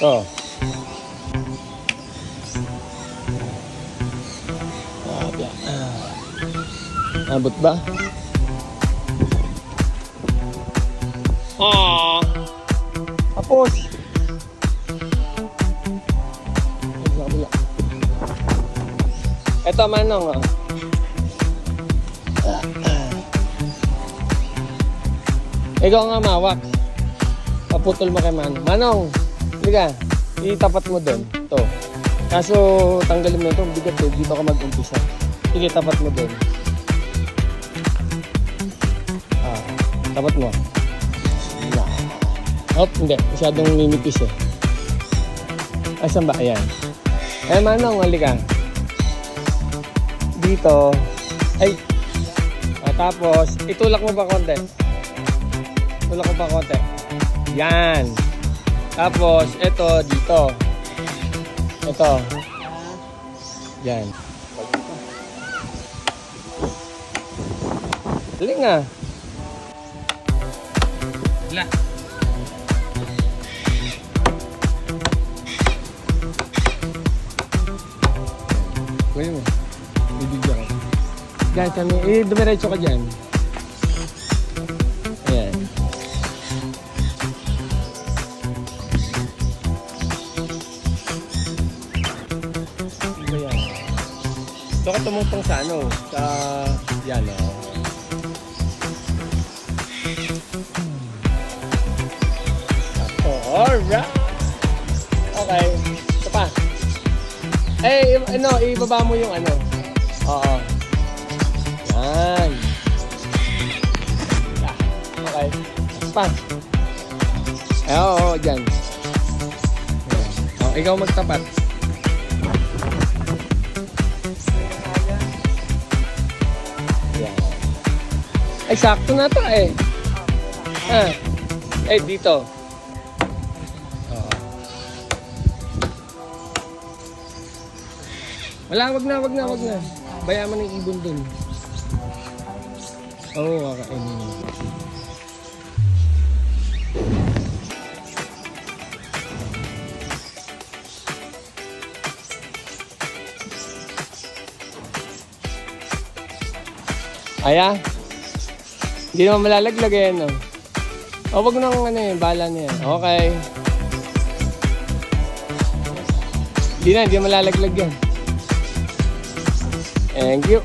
Oh. Abot ba? Ah. Tapos. Ito manong. Ikaw nga mawak. Paputol mo kay Manong. Manong, liga, itapat mo doon. Ito. Kaso tanggalin mo ito. Bigat eh. Dito ka mag-umpisa. Sige, tapat mo doon. Tapat mo. Hop, hindi. Masyadong ninipis eh. Asan ba? Ayan. Eh, Manong, halika. Dito. Ay. Tapos, itulak mo pa konti. Tulak mo pa konti. Yan. Tapos, ito, dito. Ito. Yan. Dali nga. Wala. Kuya mo. Bibigyan ka. Diyan kami. Dumiretso ka dyan. Ayan. Ayan. Ito ka tumutong sa ano? Sa... Yan o. Alright. Okay. Ito pa. Eh, ano, ibaba mo yung ano. Oo. Yan. Okay. Pa. Eh, oo, dyan. Oh, ikaw magtapat. Yan. Ay, sakto na to eh. Eh, dito. Wala, wag na. Bayaan mo ng ibon dun. Oo, kakainin mo. Aya? Hindi naman malalaglag eh, no? O, wag nang ano yun, bala na yan. Okay. Hindi malalaglag yan. Thank you.